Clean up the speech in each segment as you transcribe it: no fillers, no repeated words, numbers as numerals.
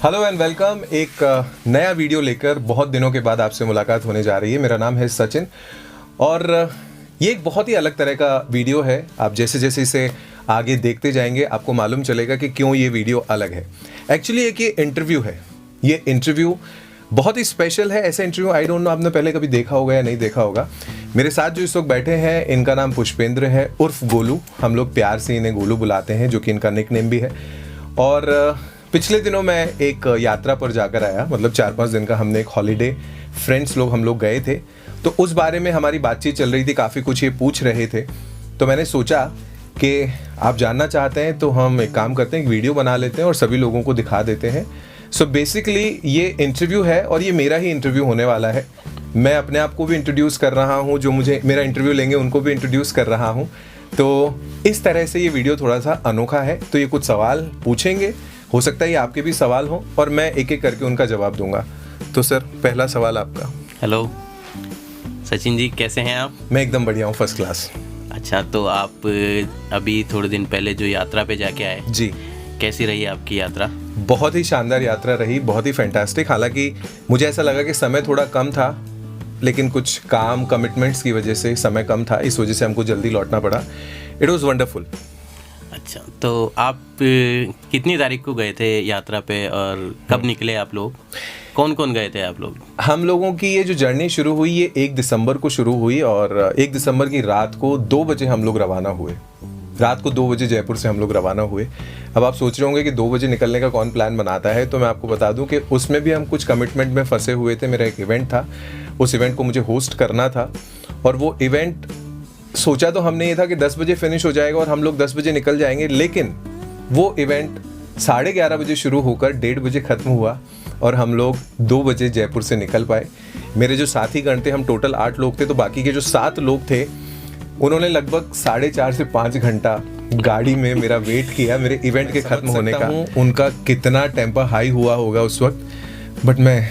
Hello and welcome. एक नया video लेकर बहुत दिनों के बाद आपसे मुलाकात होने जा रही है। मेरा नाम है सचिन और ये एक बहुत ही अलग तरह का वीडियो है। आप जैसे जैसे इसे आगे देखते जाएंगे आपको मालूम चलेगा कि क्यों ये वीडियो अलग है। एक्चुअली एक ये इंटरव्यू है। ये इंटरव्यू बहुत ही स्पेशल है। ऐसा इंटरव्यू आई डोंट नो आपने पहले कभी देखा होगा या नहीं देखा होगा। मेरे साथ जो इस वक्त बैठे हैं इनका नाम पुष्पेंद्र है उर्फ गोलू। हम लोग प्यार से इन्हें गोलू बुलाते हैं, जो कि इनका निकनेम भी है। और पिछले दिनों मैं एक यात्रा पर जाकर आया, मतलब 4-5 दिन का हमने एक हॉलीडे फ्रेंड्स लोग हम लोग गए थे। तो उस बारे में हमारी बातचीत चल रही थी, काफ़ी कुछ ये पूछ रहे थे। तो मैंने सोचा कि आप जानना चाहते हैं तो हम एक काम करते हैं, एक वीडियो बना लेते हैं और सभी लोगों को दिखा देते हैं। सो बेसिकली ये इंटरव्यू है और ये मेरा ही इंटरव्यू होने वाला है। मैं अपने आप को भी इंट्रोड्यूस कर रहा हूँ, जो मुझे मेरा इंटरव्यू लेंगे उनको भी इंट्रोड्यूस कर रहा हूँ। तो इस तरह से ये वीडियो थोड़ा सा अनोखा है। तो ये कुछ सवाल पूछेंगे, हो सकता है ये आपके भी सवाल हो और मैं एक एक करके उनका जवाब दूंगा। तो सर, पहला सवाल आपका। हेलो सचिन जी, कैसे हैं आप? मैं एकदम बढ़िया हूँ, फर्स्ट क्लास। अच्छा, तो आप अभी थोड़े दिन पहले जो यात्रा पे जाके आए जी, कैसी रही आपकी यात्रा? बहुत ही शानदार यात्रा रही, बहुत ही फैंटास्टिक। हालांकि मुझे ऐसा लगा कि समय थोड़ा कम था, लेकिन कुछ काम कमिटमेंट्स की वजह से समय कम था, इस वजह से हमको जल्दी लौटना पड़ा। It was wonderful. अच्छा, तो आप कितनी तारीख को गए थे यात्रा पे और कब निकले आप लोग? कौन कौन गए थे आप लोग? हम लोगों की ये जो जर्नी शुरू हुई ये 1 दिसंबर को शुरू हुई और 1 दिसंबर की रात को 2 बजे हम लोग रवाना हुए। रात को 2 बजे जयपुर से हम लोग रवाना हुए। अब आप सोच रहे होंगे कि 2 बजे निकलने का कौन प्लान बनाता है, तो मैं आपको बता दूं कि उसमें भी हम कुछ कमिटमेंट में फंसे हुए थे। मेरा एक इवेंट था, उस इवेंट को मुझे होस्ट करना था और वो इवेंट सोचा तो हमने ये था कि 10 बजे फिनिश हो जाएगा और हम लोग 10 बजे निकल जाएंगे, लेकिन वो इवेंट 11:30 बजे शुरू होकर 1:30 बजे ख़त्म हुआ और हम लोग 2 बजे जयपुर से निकल पाए। मेरे जो साथी गण थे, हम टोटल 8 लोग थे, तो बाकी के जो 7 लोग थे उन्होंने लगभग 4.5 से 5 घंटा गाड़ी में मेरा वेट किया मेरे इवेंट के ख़त्म होने का। उनका कितना टेम्पर हाई हुआ होगा उस वक्त, बट मैं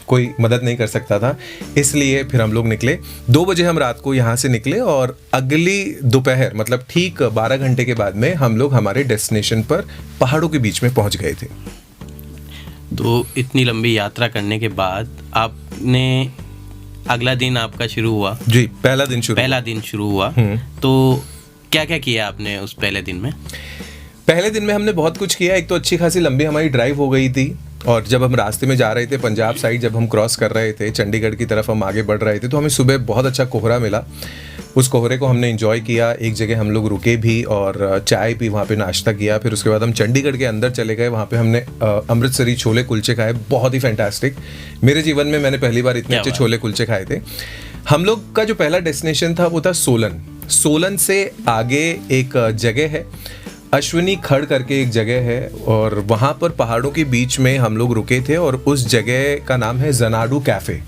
कोई मदद नहीं कर सकता था, इसलिए फिर हम लोग निकले। 2 बजे हम रात को यहाँ से निकले और अगली दोपहर, मतलब ठीक 12 घंटे के बाद में हम लोग हमारे डेस्टिनेशन पर पहाड़ों के बीच में पहुँच गए थे। तो इतनी लंबी यात्रा करने के बाद आपने अगला दिन आपका शुरू हुआ? जी, पहला दिन शुरू हुआ। तो क्या क्या किया आपने उस पहले दिन में? पहले दिन में हमने बहुत कुछ किया। एक तो अच्छी खासी लंबी हमारी ड्राइव हो गई थी और जब हम रास्ते में जा रहे थे पंजाब साइड, जब हम क्रॉस कर रहे थे चंडीगढ़ की तरफ हम आगे बढ़ रहे थे, तो हमें सुबह बहुत अच्छा कोहरा मिला। उस कोहरे को हमने एंजॉय किया। एक जगह हम लोग रुके भी और चाय पी, वहाँ पे नाश्ता किया। फिर उसके बाद हम चंडीगढ़ के अंदर चले गए। वहाँ पे हमने अमृतसरी छोले कुलचे खाए, बहुत ही फैंटास्टिक। मेरे जीवन में मैंने पहली बार इतने अच्छे छोले कुलचे खाए थे। हम लोग का जो पहला डेस्टिनेशन था वो था सोलन। सोलन से आगे एक जगह है अश्विनी खड़ करके एक जगह है और वहाँ पर पहाड़ों के बीच में हम लोग रुके थे और उस जगह का नाम है जनाडू कैफ़े।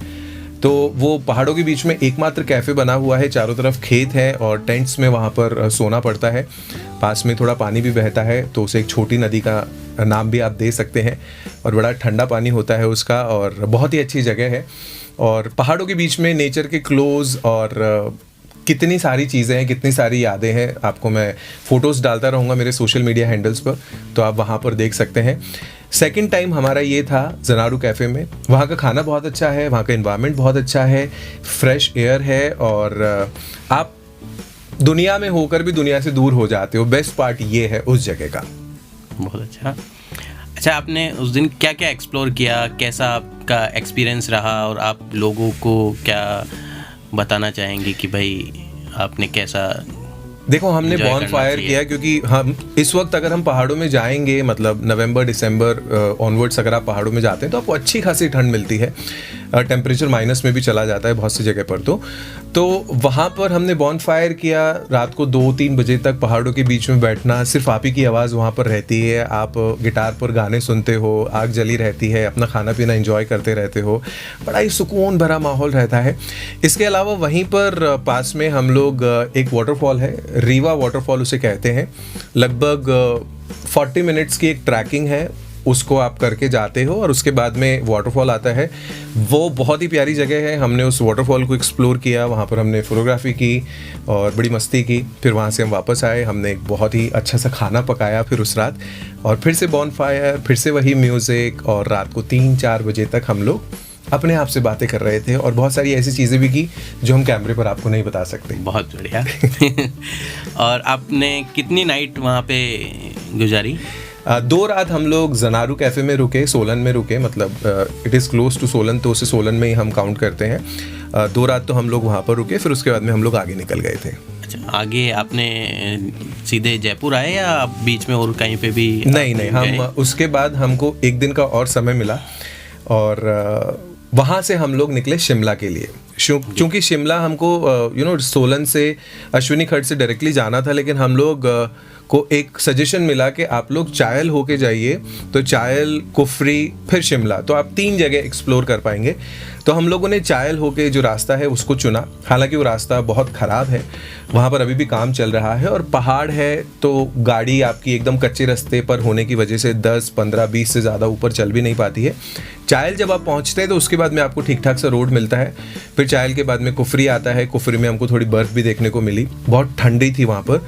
तो वो पहाड़ों के बीच में एकमात्र कैफ़े बना हुआ है, चारों तरफ खेत है और टेंट्स में वहाँ पर सोना पड़ता है। पास में थोड़ा पानी भी बहता है, तो उसे एक छोटी नदी का नाम भी आप दे सकते हैं और बड़ा ठंडा पानी होता है उसका और बहुत ही अच्छी जगह है। और पहाड़ों के बीच में नेचर के क्लोज और कितनी सारी चीज़ें हैं, कितनी सारी यादें हैं। आपको मैं फ़ोटोज़ डालता रहूँगा मेरे सोशल मीडिया हैंडल्स पर, तो आप वहाँ पर देख सकते हैं। सेकंड टाइम हमारा ये था जनाडू कैफ़े में। वहाँ का खाना बहुत अच्छा है, वहाँ का एनवायरनमेंट बहुत अच्छा है, फ्रेश एयर है और आप दुनिया में होकर भी दुनिया से दूर हो जाते हो। बेस्ट पार्ट ये है उस जगह का। बहुत अच्छा। अच्छा, आपने उस दिन क्या क्या एक्सप्लोर किया, कैसा आपका एक्सपीरियंस रहा और आप लोगों को क्या बताना चाहेंगे कि भाई आपने कैसा? देखो, हमने बॉन फायर किया क्योंकि हम इस वक्त अगर हम पहाड़ों में जाएंगे, मतलब नवंबर दिसंबर ऑनवर्ड्स अगर आप पहाड़ों में जाते हैं तो आपको अच्छी खासी ठंड मिलती है। टेम्परेचर माइनस में भी चला जाता है बहुत सी जगह पर। तो वहाँ पर हमने बॉन फायर किया। रात को 2-3 बजे तक पहाड़ों के बीच में बैठना, सिर्फ आप ही की आवाज़ वहाँ पर रहती है, आप गिटार पर गाने सुनते हो, आग जली रहती है, अपना खाना पीना एंजॉय करते रहते हो, बड़ा ही सुकून भरा माहौल रहता है। इसके अलावा वहीं पर पास में हम लोग एक वाटरफॉल है, रीवा वाटरफॉल उसे कहते हैं। लगभग 40 मिनट्स की एक ट्रैकिंग है उसको आप करके जाते हो और उसके बाद में वाटरफॉल आता है। वो बहुत ही प्यारी जगह है। हमने उस वाटरफॉल को एक्सप्लोर किया, वहाँ पर हमने फोटोग्राफी की और बड़ी मस्ती की। फिर वहाँ से हम वापस आए, हमने एक बहुत ही अच्छा सा खाना पकाया फिर उस रात, और फिर से बॉनफायर, फिर से वही म्यूज़िक, और रात को 3-4 बजे तक हम लोग अपने आप से बातें कर रहे थे और बहुत सारी ऐसी चीज़ें भी की जो हम कैमरे पर आपको नहीं बता सकते। बहुत बढ़िया। और आपने कितनी नाइट वहाँ पे गुजारी? 2 रात हम लोग जनारू कैफ़े में रुके, सोलन में रुके, मतलब it is close to Solan, तो उसे सोलन में ही हम काउंट करते हैं। 2 रात तो हम लोग वहाँ पर रुके, फिर उसके बाद में हम लोग आगे निकल गए थे। अच्छा, आगे आपने सीधे जयपुर आए या आप बीच में और कहीं पे भी? नहीं, हम उसके बाद हमको 1 दिन का और समय मिला और वहाँ से हम लोग निकले शिमला के लिए। क्योंकि शिमला हमको सोलन से अश्विनी खड्ड से डायरेक्टली जाना था, लेकिन हम लोग को एक सजेशन मिला कि आप लोग चायल होके जाइए, तो चायल, कुफरी, फिर शिमला, तो आप 3 जगह एक्सप्लोर कर पाएंगे। तो हम लोगों ने चायल होके जो रास्ता है उसको चुना। हालांकि वो रास्ता बहुत ख़राब है, वहाँ पर अभी भी काम चल रहा है और पहाड़ है, तो गाड़ी आपकी एकदम कच्चे रास्ते पर होने की वजह से 10, 15, 20 से ज़्यादा ऊपर चल भी नहीं पाती है। चायल जब आप पहुँचते हैं तो उसके बाद में आपको ठीक ठाक सा रोड मिलता है। फिर चायल के बाद में कुफरी आता है। कुफरी में हमको थोड़ी बर्फ़ भी देखने को मिली, बहुत ठंडी थी वहाँ पर।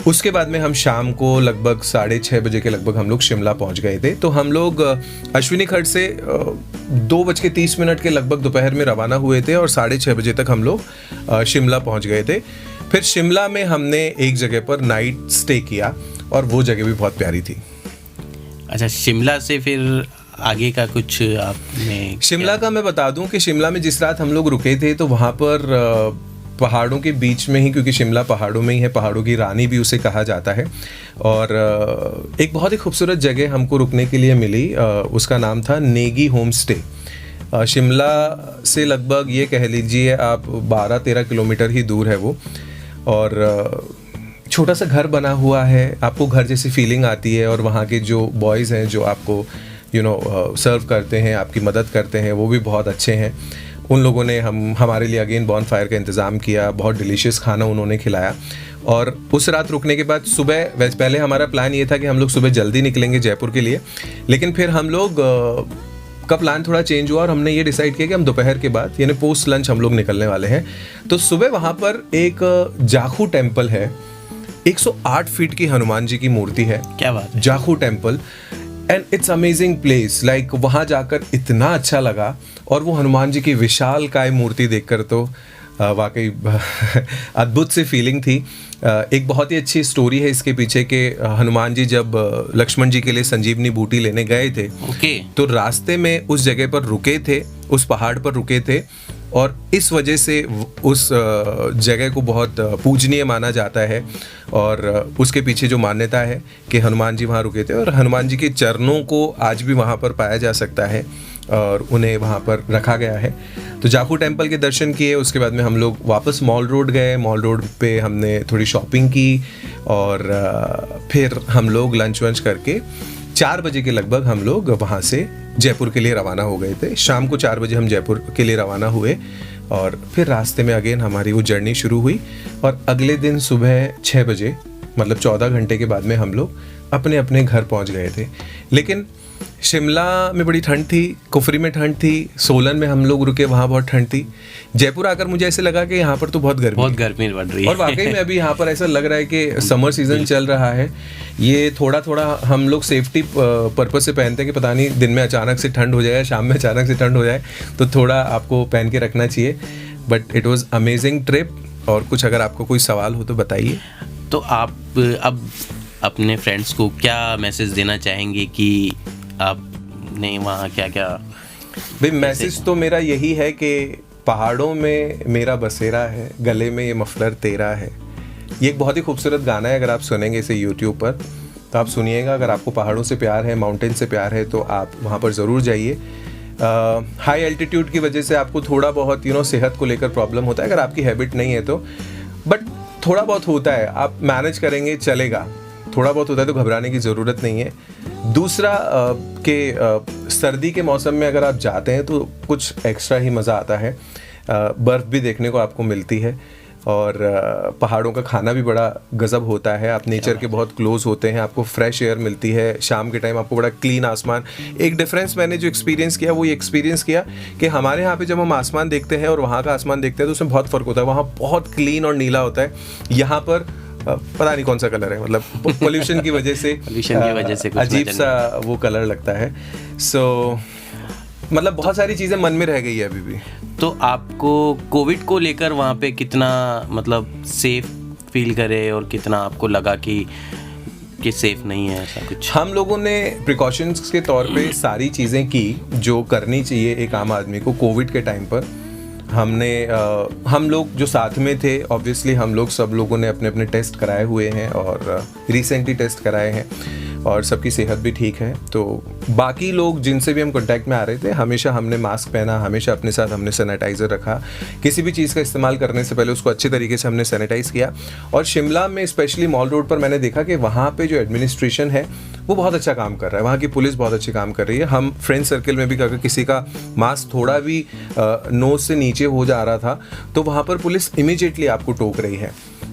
उसके बाद में हम शाम को लगभग 6:30 बजे के लगभग हम लोग शिमला पहुंच गए थे। तो हम लोग अश्विनी खड्ड से 2:30 के लगभग दोपहर में रवाना हुए थे और 6:30 बजे तक हम लोग शिमला पहुंच गए थे। फिर शिमला में हमने एक जगह पर नाइट स्टे किया और वो जगह भी बहुत प्यारी थी। अच्छा, शिमला से फिर आगे का कुछ आपने? शिमला का मैं बता दूं कि शिमला में जिस रात हम लोग रुके थे तो वहाँ पर पहाड़ों के बीच में ही, क्योंकि शिमला पहाड़ों में ही है, पहाड़ों की रानी भी उसे कहा जाता है, और एक बहुत ही खूबसूरत जगह हमको रुकने के लिए मिली। उसका नाम था नेगी होम स्टे। शिमला से लगभग ये कह लीजिए आप 12-13 किलोमीटर ही दूर है वो, और छोटा सा घर बना हुआ है, आपको घर जैसी फीलिंग आती है। और वहाँ के जो बॉयज़ हैं जो आपको सर्व करते हैं, आपकी मदद करते हैं, वो भी बहुत अच्छे हैं। उन लोगों ने हमारे लिए अगेन बॉनफायर का इंतज़ाम किया, बहुत डिलीशियस खाना उन्होंने खिलाया। और उस रात रुकने के बाद सुबह, वैसे पहले हमारा प्लान ये था कि हम लोग सुबह जल्दी निकलेंगे जयपुर के लिए, लेकिन फिर हम लोग का प्लान थोड़ा चेंज हुआ और हमने ये डिसाइड किया कि हम दोपहर के बाद यानी पोस्ट लंच हम लोग निकलने वाले हैं। तो सुबह वहाँ पर एक जाखू टेम्पल है, 108 फीट की हनुमान जी की मूर्ति है। क्या बात है? Jakhu temple, and it's amazing place. Like वहाँ जाकर इतना अच्छा लगा, और वो हनुमान जी की विशाल काय मूर्ति देखकर तो वाकई अद्भुत सी फीलिंग थी। एक बहुत ही अच्छी स्टोरी है इसके पीछे कि हनुमान जी जब लक्ष्मण जी के लिए संजीवनी बूटी लेने गए थे, तो रास्ते में उस जगह पर रुके थे, उस पहाड़ पर रुके थे, और इस वजह से उस जगह को बहुत पूजनीय माना जाता है। और उसके पीछे जो मान्यता है कि हनुमान जी वहाँ रुके थे, और हनुमान जी के चरणों को आज भी वहाँ पर पाया जा सकता है और उन्हें वहाँ पर रखा गया है। तो जाखू टेम्पल के दर्शन किए, उसके बाद में हम लोग वापस मॉल रोड गए। मॉल रोड पे हमने थोड़ी शॉपिंग की और फिर हम लोग लंच वंच करके 4 बजे के लगभग हम लोग वहाँ से जयपुर के लिए रवाना हो गए थे। शाम को 4 बजे हम जयपुर के लिए रवाना हुए और फिर रास्ते में अगेन हमारी वो जर्नी शुरू हुई, और अगले दिन सुबह 6 बजे, मतलब 14 घंटे के बाद में हम लोग अपने अपने घर पहुँच गए थे। लेकिन शिमला में बड़ी ठंड थी, कुफरी में ठंड थी, सोलन में हम लोग रुके, वहाँ बहुत ठंड थी। जयपुर आकर मुझे ऐसे लगा कि यहाँ पर तो बहुत गर्मी बढ़ रही है, और वाकई में अभी यहाँ पर ऐसा लग रहा है कि समर सीजन चल रहा है। ये थोड़ा थोड़ा हम लोग सेफ्टी पर्पस से पहनते हैं कि पता नहीं दिन में अचानक से ठंड हो जाए, शाम में अचानक से ठंड हो जाए, तो थोड़ा आपको पहन के रखना चाहिए। But it was amazing trip. और कुछ अगर आपको कोई सवाल हो तो बताइए। तो आप अब अपने फ्रेंड्स को क्या मैसेज देना चाहेंगे कि आपने वहाँ क्या क्या? भाई मैसेज तो मेरा यही है कि पहाड़ों में मेरा बसेरा है, गले में ये मफलर तेरा है। ये एक बहुत ही खूबसूरत गाना है, अगर आप सुनेंगे इसे यूट्यूब पर तो आप सुनिएगा। अगर आपको पहाड़ों से प्यार है, माउंटेन से प्यार है, तो आप वहाँ पर ज़रूर जाइए। हाई एल्टीट्यूड की वजह से आपको थोड़ा बहुत सेहत को लेकर प्रॉब्लम होता है, अगर आपकी हैबिट नहीं है तो, बट थोड़ा बहुत होता है, आप मैनेज करेंगे, चलेगा। थोड़ा बहुत होता है तो घबराने की ज़रूरत नहीं है। दूसरा कि सर्दी के मौसम में अगर आप जाते हैं तो कुछ एक्स्ट्रा ही मज़ा आता है। बर्फ़ भी देखने को आपको मिलती है, और पहाड़ों का खाना भी बड़ा गजब होता है, आप नेचर के बहुत क्लोज होते हैं, आपको फ्रेश एयर मिलती है, शाम के टाइम आपको बड़ा क्लीन आसमान। एक डिफरेंस मैंने जो एक्सपीरियंस किया वो ये एक्सपीरियंस किया कि हमारे यहाँ पे जब हम आसमान देखते हैं और वहाँ का आसमान देखते हैं तो उसमें बहुत फ़र्क होता है। वहाँ बहुत क्लीन और नीला होता है, यहाँ पर पता नहीं कौन सा कलर है, मतलब पोल्यूशन की वजह से कुछ अजीब सा वो कलर लगता है। सो मतलब बहुत सारी चीज़ें मन में रह गई है अभी भी। तो आपको कोविड को लेकर वहाँ पे कितना मतलब सेफ फील करे और कितना आपको लगा कि सेफ नहीं है ऐसा कुछ? हम लोगों ने प्रिकॉशंस के तौर पे सारी चीज़ें की जो करनी चाहिए एक आम आदमी को कोविड के टाइम पर। हमने हम लोग जो साथ में थे ऑब्वियसली हम लोग सब लोगों ने अपने अपने टेस्ट कराए हुए हैं और रिसेंटली टेस्ट कराए हैं और सबकी सेहत भी ठीक है। तो बाकी लोग जिनसे भी हम कांटेक्ट में आ रहे थे हमेशा हमने मास्क पहना, हमेशा अपने साथ हमने सैनिटाइज़र रखा, किसी भी चीज़ का इस्तेमाल करने से पहले उसको अच्छे तरीके से हमने सैनिटाइज़ किया। और शिमला में स्पेशली मॉल रोड पर मैंने देखा कि वहाँ पे जो एडमिनिस्ट्रेशन है वो बहुत अच्छा काम कर रहा है, वहाँ की पुलिस बहुत अच्छी काम कर रही है। हम फ्रेंड सर्कल में भी अगर किसी का मास्क थोड़ा भी नोज से नीचे हो जा रहा था तो वहाँ पर पुलिस इमीडिएटली आपको टोक रही है।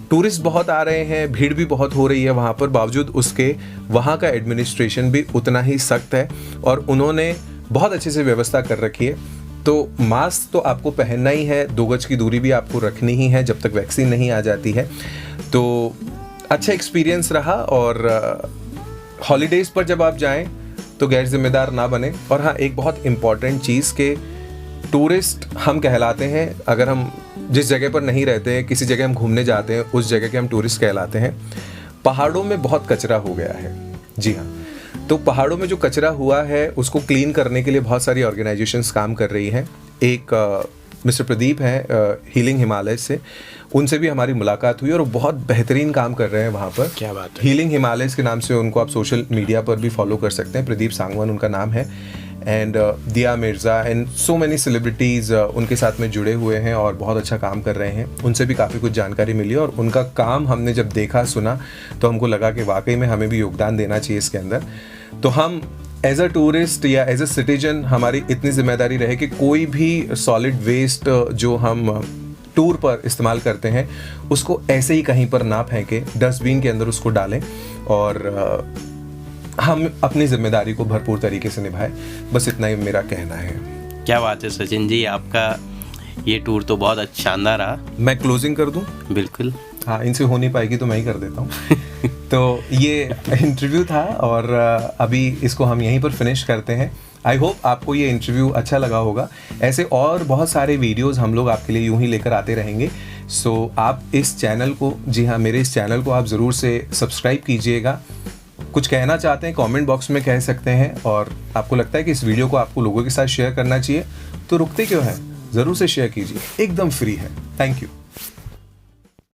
टूरिस्ट बहुत आ रहे हैं, भीड़ भी बहुत हो रही है वहाँ पर, बावजूद उसके वहाँ का एडमिनिस्ट्रेशन भी उतना ही सख्त है और उन्होंने बहुत अच्छे से व्यवस्था कर रखी है। तो मास्क तो आपको पहनना ही है, 2 गज की दूरी भी आपको रखनी ही है जब तक वैक्सीन नहीं आ जाती है। तो अच्छा एक्सपीरियंस रहा। और हॉलीडेज़ पर जब आप जाएं तो गैर जिम्मेदार ना बने। और हाँ, एक बहुत इम्पॉर्टेंट चीज़ के टूरिस्ट हम कहलाते हैं अगर हम जिस जगह पर नहीं रहते हैं, किसी जगह हम घूमने जाते हैं उस जगह के हम टूरिस्ट कहलाते हैं। पहाड़ों में बहुत कचरा हो गया है, जी हाँ। तो पहाड़ों में जो कचरा हुआ है उसको क्लीन करने के लिए बहुत सारी ऑर्गेनाइजेशंस काम कर रही हैं। एक मिस्टर प्रदीप हैं हीलिंग हिमालय से, उनसे भी हमारी मुलाकात हुई और वो बहुत बेहतरीन काम कर रहे हैं वहाँ पर। क्या बात है। हीलिंग हिमालय के नाम से उनको आप सोशल मीडिया पर भी फॉलो कर सकते हैं, प्रदीप सांगवान उनका नाम है। एंड दिया Mirza and so many celebrities उनके साथ में जुड़े हुए हैं और बहुत अच्छा काम कर रहे हैं। उनसे भी काफ़ी कुछ जानकारी मिली और उनका काम हमने जब देखा सुना तो हमको लगा कि वाकई में हमें भी योगदान देना चाहिए इसके अंदर। तो हम एज अ टूरिस्ट या एज अ सिटीजन हमारी इतनी जिम्मेदारी रहे कि कोई भी सॉलिड वेस्ट जो हम टूर पर इस्तेमाल करते हैं उसको ऐसे ही कहीं पर ना फेंकें, डस्टबिन के अंदर उसको डालें और हम अपनी जिम्मेदारी को भरपूर तरीके से निभाएं। बस इतना ही मेरा कहना है। क्या बात है सचिन जी, आपका ये टूर तो बहुत शानदार रहा। मैं क्लोजिंग कर दूं? बिल्कुल। हाँ, इनसे हो नहीं पाएगी तो मैं ही कर देता हूँ। तो ये इंटरव्यू था और अभी इसको हम यहीं पर फिनिश करते हैं। आई होप आपको ये इंटरव्यू अच्छा लगा होगा। ऐसे और बहुत सारे वीडियोस हम लोग आपके लिए यूं ही लेकर आते रहेंगे। सो आप इस चैनल को, जी हाँ, मेरे इस चैनल को आप ज़रूर से सब्सक्राइब कीजिएगा। कुछ कहना चाहते हैं कमेंट बॉक्स में कह सकते हैं, और आपको लगता है कि इस वीडियो को आपको लोगों के साथ शेयर करना चाहिए तो रुकते क्यों हैं, ज़रूर से शेयर कीजिए, एकदम फ्री है। Thank you.